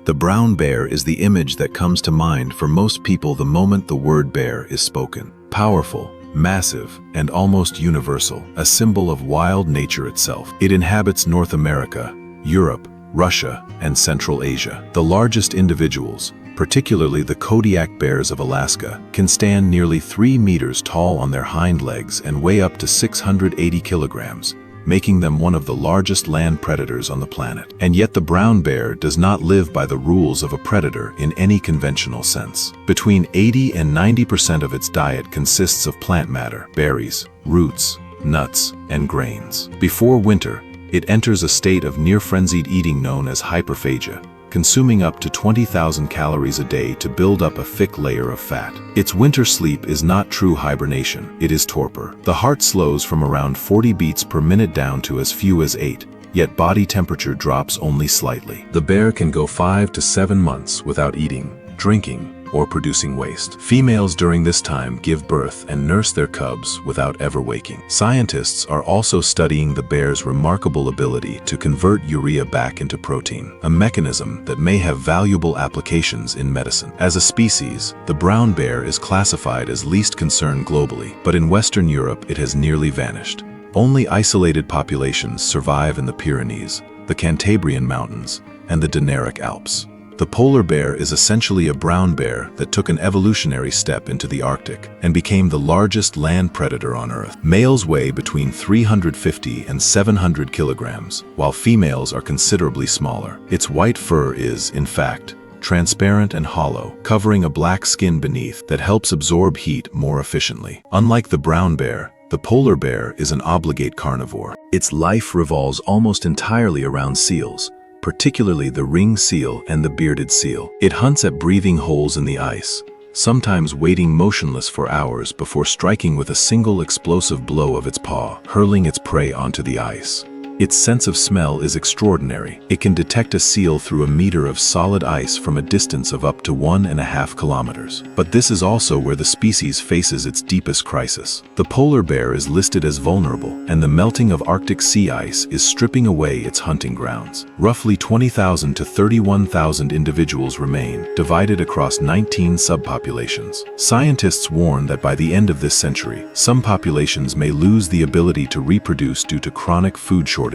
The brown bear is the image that comes to mind for most people the moment the word bear is spoken. Powerful, massive, and almost universal, a symbol of wild nature itself. It inhabits North America, Europe, Russia, and Central Asia. The largest individuals, particularly the Kodiak bears of Alaska, can stand nearly 3 meters tall on their hind legs and weigh up to 680 kilograms, making them one of the largest land predators on the planet. And yet the brown bear does not live by the rules of a predator in any conventional sense. Between 80 and 90% of its diet consists of plant matter, berries, roots, nuts, and grains. Before winter, it enters a state of near-frenzied eating known as hyperphagia, consuming up to 20,000 calories a day to build up a thick layer of fat. Its winter sleep is not true hibernation, it is torpor. The heart slows from around 40 beats per minute down to as few as 8, yet body temperature drops only slightly. The bear can go 5 to 7 months without eating, drinking, or producing waste. Females during this time give birth and nurse their cubs without ever waking. Scientists are also studying the bear's remarkable ability to convert urea back into protein, a mechanism that may have valuable applications in medicine. As a species, the brown bear is classified as least concern globally, but in Western Europe it has nearly vanished. Only isolated populations survive in the Pyrenees, the Cantabrian Mountains, and the Dinaric Alps. The polar bear is essentially a brown bear that took an evolutionary step into the Arctic and became the largest land predator on Earth. Males weigh between 350 and 700 kilograms, while females are considerably smaller. Its white fur is, in fact, transparent and hollow, covering a black skin beneath that helps absorb heat more efficiently. Unlike the brown bear, the polar bear is an obligate carnivore. Its life revolves almost entirely around seals, particularly the ring seal and the bearded seal. It hunts at breathing holes in the ice, sometimes waiting motionless for hours before striking with a single explosive blow of its paw, hurling its prey onto the ice. Its sense of smell is extraordinary. It can detect a seal through a meter of solid ice from a distance of up to 1.5 kilometers. But this is also where the species faces its deepest crisis. The polar bear is listed as vulnerable, and the melting of Arctic sea ice is stripping away its hunting grounds. Roughly 20,000 to 31,000 individuals remain, divided across 19 subpopulations. Scientists warn that by the end of this century, some populations may lose the ability to reproduce due to chronic food shortages.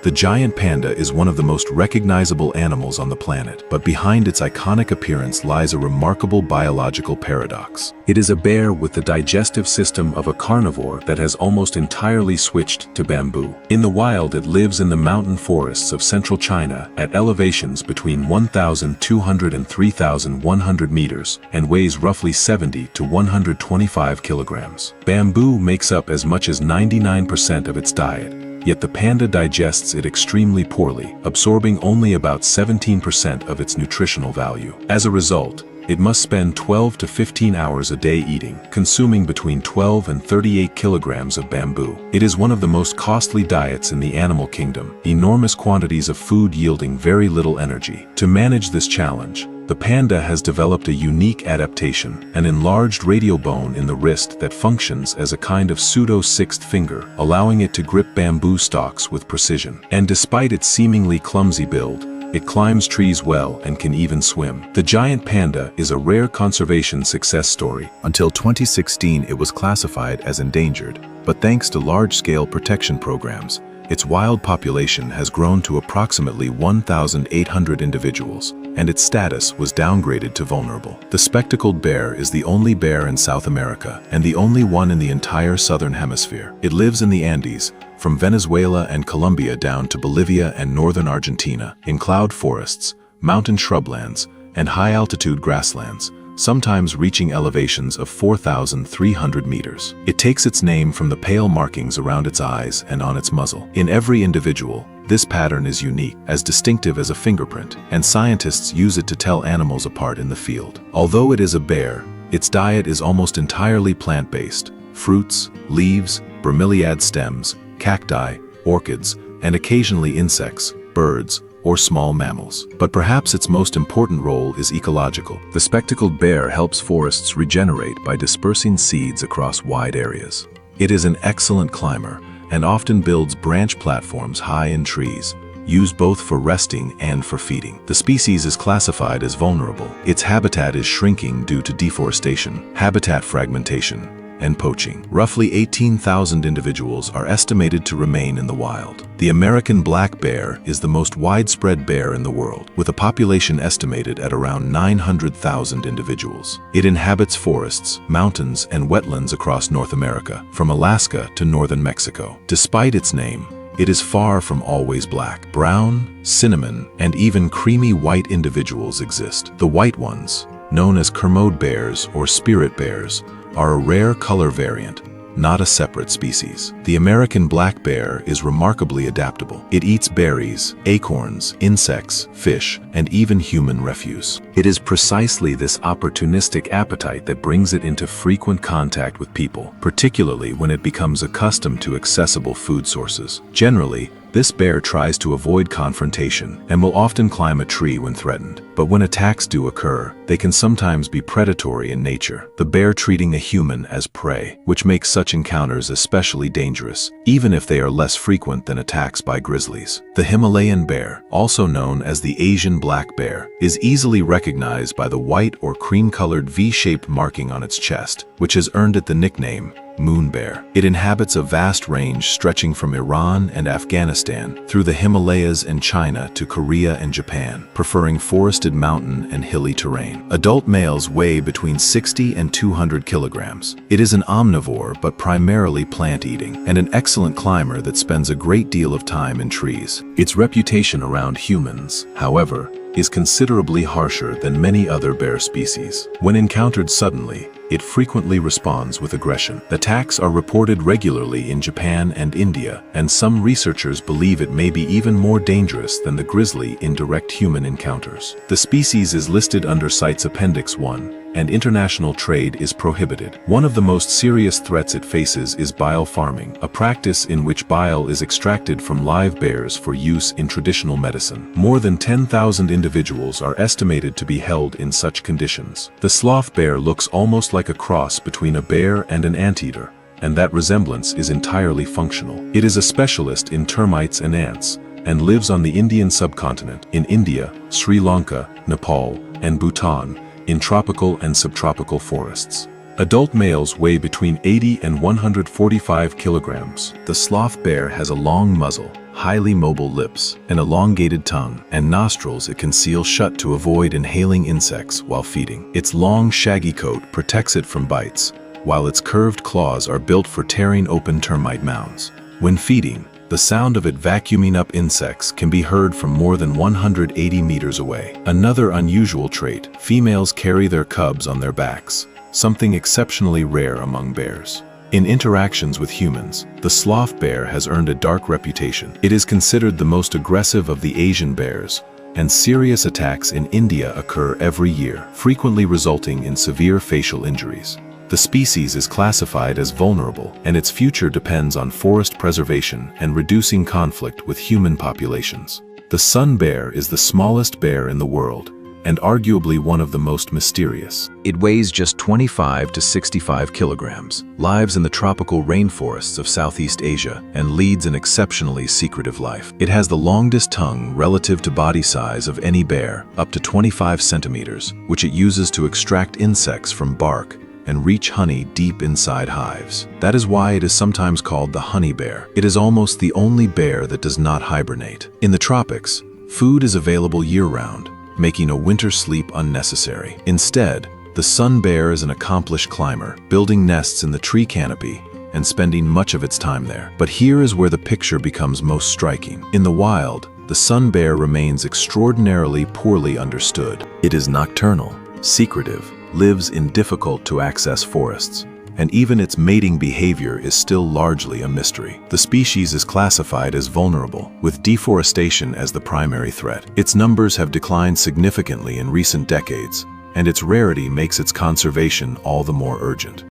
The giant panda is one of the most recognizable animals on the planet, but behind its iconic appearance lies a remarkable biological paradox. It is a bear with the digestive system of a carnivore that has almost entirely switched to bamboo. In the wild, it lives in the mountain forests of central China at elevations between 1,200 and 3,100 meters and weighs roughly 70 to 125 kilograms. Bamboo makes up as much as 99% of its diet. Yet the panda digests it extremely poorly, absorbing only about 17% of its nutritional value. As a result, it must spend 12 to 15 hours a day eating, consuming between 12 and 38 kilograms of bamboo. It is one of the most costly diets in the animal kingdom, enormous quantities of food yielding very little energy. To manage this challenge, the panda has developed a unique adaptation, an enlarged radial bone in the wrist that functions as a kind of pseudo-sixth finger, allowing it to grip bamboo stalks with precision. And despite its seemingly clumsy build, it climbs trees well and can even swim. The giant panda is a rare conservation success story. Until 2016, it was classified as endangered, but thanks to large-scale protection programs, its wild population has grown to approximately 1,800 individuals, and its status was downgraded to vulnerable. The spectacled bear is the only bear in South America and the only one in the entire southern hemisphere. It lives in the Andes, from Venezuela and Colombia down to Bolivia and northern Argentina, in cloud forests, mountain shrublands, and high-altitude grasslands, sometimes reaching elevations of 4,300 meters. It takes its name from the pale markings around its eyes and on its muzzle. In every individual, this pattern is unique, as distinctive as a fingerprint, and scientists use it to tell animals apart in the field. Although it is a bear, its diet is almost entirely plant-based: fruits, leaves, bromeliad stems, cacti, orchids, and occasionally insects, birds, or small mammals. But perhaps its most important role is ecological. The spectacled bear helps forests regenerate by dispersing seeds across wide areas. It is an excellent climber and often builds branch platforms high in trees, used both for resting and for feeding. The species is classified as vulnerable. Its habitat is shrinking due to deforestation, habitat fragmentation, and poaching. Roughly 18,000 individuals are estimated to remain in the wild. The American black bear is the most widespread bear in the world, with a population estimated at around 900,000 individuals. It inhabits forests, mountains, and wetlands across North America, from Alaska to northern Mexico. Despite its name, it is far from always black. Brown, cinnamon, and even creamy white individuals exist. The white ones, known as Kermode bears or spirit bears, are a rare color variant, not a separate species. The American black bear is remarkably adaptable. It eats berries, acorns, insects, fish, and even human refuse. It is precisely this opportunistic appetite that brings it into frequent contact with people, particularly when it becomes accustomed to accessible food sources. Generally, this bear tries to avoid confrontation and will often climb a tree when threatened. But when attacks do occur, they can sometimes be predatory in nature, the bear treating a human as prey, which makes such encounters especially dangerous, even if they are less frequent than attacks by grizzlies. The Himalayan bear, also known as the Asian black bear, is easily recognized by the white or cream-colored V-shaped marking on its chest, which has earned it the nickname moon bear. It inhabits a vast range stretching from Iran and Afghanistan through the Himalayas and China to Korea and Japan, preferring forested mountain and hilly terrain. Adult males weigh between 60 and 200 kilograms. It is an omnivore but primarily plant-eating, and an excellent climber that spends a great deal of time in trees. Its reputation around humans, however, is considerably harsher than many other bear species. When encountered suddenly, it frequently responds with aggression. Attacks are reported regularly in Japan and India, and some researchers believe it may be even more dangerous than the grizzly in direct human encounters. The species is listed under CITES Appendix 1, and international trade is prohibited. One of the most serious threats it faces is bile farming, a practice in which bile is extracted from live bears for use in traditional medicine. More than 10,000 individuals are estimated to be held in such conditions. The sloth bear looks almost like a cross between a bear and an anteater, and that resemblance is entirely functional. It is a specialist in termites and ants, and lives on the Indian subcontinent, in India, Sri Lanka, Nepal, and Bhutan, in tropical and subtropical forests. Adult males weigh between 80 and 145 kilograms. The sloth bear has a long muzzle, highly mobile lips, an elongated tongue, and nostrils it can seal shut to avoid inhaling insects while feeding. Its long, shaggy coat protects it from bites, while its curved claws are built for tearing open termite mounds. When feeding, the sound of it vacuuming up insects can be heard from more than 180 meters away. Another unusual trait, females carry their cubs on their backs, something exceptionally rare among bears. In interactions with humans, the sloth bear has earned a dark reputation. It is considered the most aggressive of the Asian bears, and serious attacks in India occur every year, frequently resulting in severe facial injuries. The species is classified as vulnerable, and its future depends on forest preservation and reducing conflict with human populations. The sun bear is the smallest bear in the world, and arguably one of the most mysterious. It weighs just 25 to 65 kilograms, lives in the tropical rainforests of Southeast Asia, and leads an exceptionally secretive life. It has the longest tongue relative to body size of any bear, up to 25 centimeters, which it uses to extract insects from bark and reach honey deep inside hives. That is why it is sometimes called the honey bear. It is almost the only bear that does not hibernate. In the tropics, food is available year-round, making a winter sleep unnecessary. Instead, the sun bear is an accomplished climber, building nests in the tree canopy and spending much of its time there. But here is where the picture becomes most striking. In the wild, the sun bear remains extraordinarily poorly understood. It is nocturnal, secretive, lives in difficult-to-access forests, and even its mating behavior is still largely a mystery. The species is classified as vulnerable, with deforestation as the primary threat. Its numbers have declined significantly in recent decades, and its rarity makes its conservation all the more urgent.